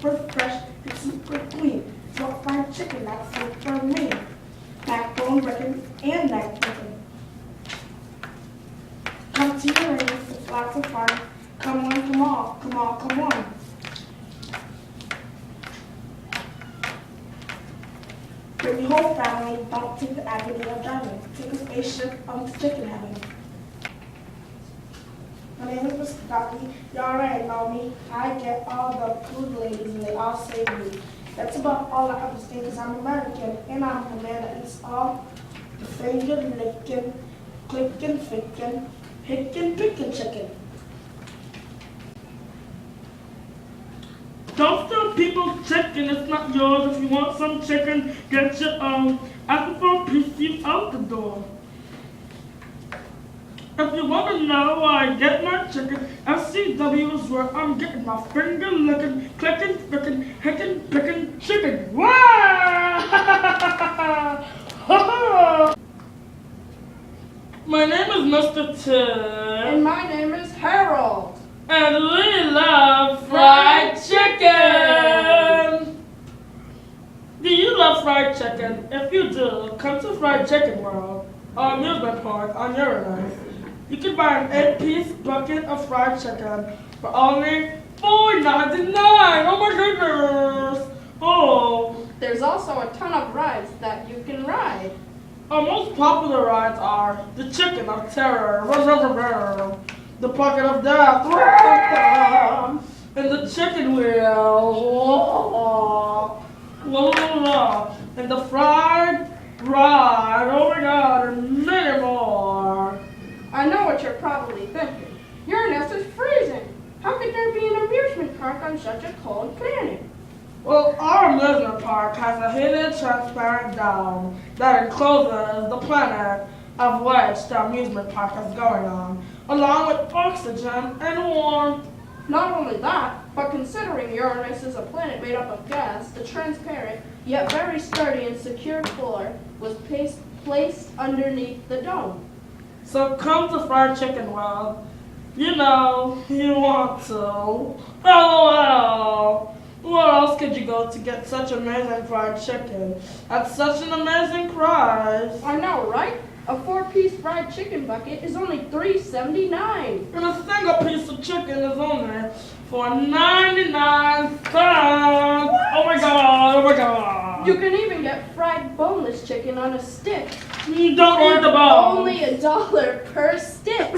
super fresh, it's super clean. It's about fried chicken, that's super mean. Backbone, bacon, and neck chicken. Come to Uranus, it's lots of fun. Come on, come on, come on, come on. Bring your whole family, don't take the agony of driving. Take a spaceship to chicken heaven. My name is Mr. Ducky. You already know me. I get all the food ladies and they all say me. That's about all I understand because I'm American and I'm a man that eats all the finger licking, clicking, ficking, hicking, picking chicken. Don't steal people's chicken, it's not yours. If you want some chicken, get your own. Ask for a piece out the door. If you want to know where I get my chicken, FCW is where I'm getting my finger licking, clicking, picking, hicking, picking chicken. Wow! My name is Mr. Tim. And my name is Harold. And we love fried chicken! Do you love fried chicken? If you do, come to Fried Chicken World, our amusement park on Uranus. You can buy an 8-piece bucket of fried chicken for only $4.99. Oh my goodness! Oh! There's also a ton of rides that you can ride. Our most popular rides are the Chicken of Terror, the Pocket of Death, and the Chicken Wheel, and the Fried Ride, oh my god, and many more. I know what you're probably thinking. Uranus is freezing. How could there be an amusement park on such a cold planet? Well, our amusement park has a hidden transparent dome that encloses the planet of which the amusement park is going on, along with oxygen and warmth. Not only that, but considering Uranus is a planet made up of gas, the transparent, yet very sturdy and secure floor was placed underneath the dome. So come to Fried Chicken World. You know, you want to. LOL! Where else could you go to get such amazing fried chicken at such an amazing price? I know, right? A 4-piece fried chicken bucket is only $3.79. And a single piece of chicken is only for 99 cents. Oh my god, oh my god. You can even get fried boneless chicken on a stick. You don't eat the bones. Only $1 per stick.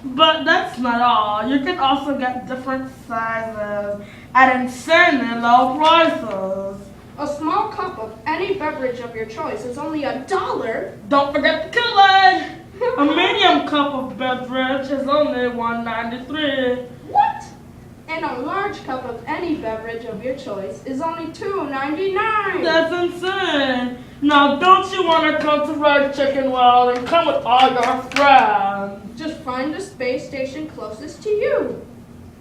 But that's not all. You can also get different sizes at insanely low prices. A small cup of any beverage of your choice is only $1. Don't forget the Kool-Aid. A medium cup of beverage is only $1.93. What? And a large cup of any beverage of your choice is only $2.99. That's insane. Now, don't you want to come to Fried Chicken World and come with all your friends? Just find the space station closest to you.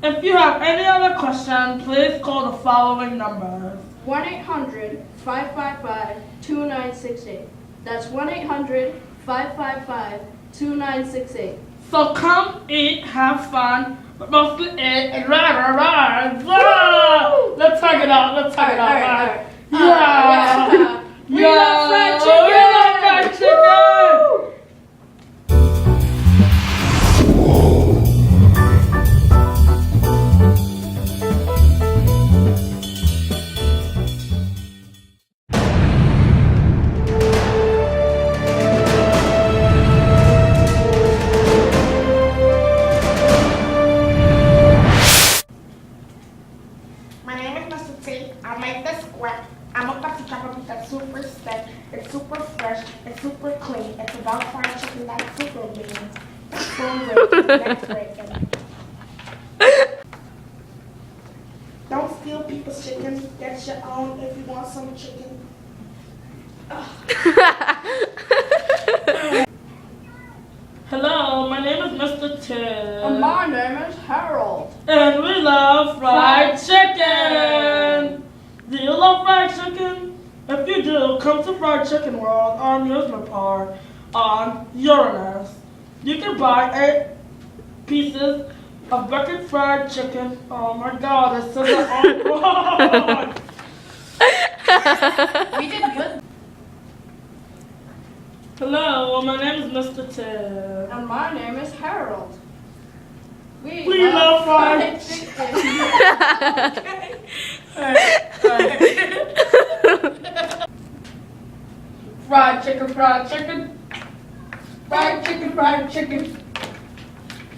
If you have any other questions, please call the following numbers. 1-800-555-2968. That's 1-800-555-2968. So come eat, have fun, but mostly eat and ride. Ah! Let's hug it out. Let's hug it out. All right. Yeah. We love fried chicken. We love fried chicken. My name is Mr. T. I'll make this quick. I'm about to chop up that super steak. It's super fresh. It's super clean. It's about fried chicken that's super mean. It's so great. That's breaking. Don't steal people's chicken. Get your own if you want some chicken. Hello, my name is Mr. Tim. And my name is Harold. And we love fried chicken. Do you love fried chicken? If you do, come to Fried Chicken World, our amusement park on Uranus. You can buy 8 pieces a bucket fried chicken. Oh my God, I said that all wrong. We did good. Hello, my name is Mr. Ted. And my name is Harold. We love fried chicken. Fried chicken, fried chicken. Fried chicken, fried chicken.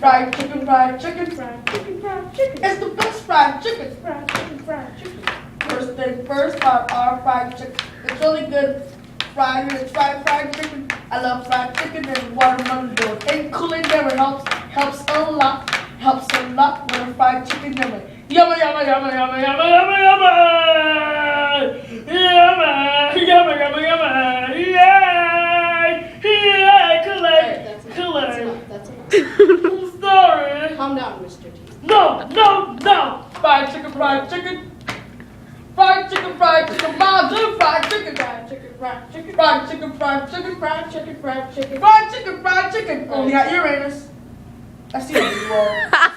Fried chicken, fried chicken. Fried chicken, fried chicken. It's the best fried chicken. Fried chicken, fried chicken. First thing first about our fried chicken. It's really good. It's fried chicken. I love fried chicken and watermelon dough. And cooling never helps a lot. Helps a lot with a fried chicken yummy. Yummy, yummy, yummy, yummy, yummy, yummy, yummy. Yummy, yummy, yummy, yummy. Yay! Yay! Kool-Aid! That's enough. I'm sorry. Calm down, Mr. T. No! Fried chicken, fried chicken. Fried chicken, fried chicken. Mom, do fried chicken. Fried chicken, fried chicken. Fried chicken, fried chicken. Fried chicken, fried chicken. Fried chicken, fried chicken. Only at Uranus. I see what you are.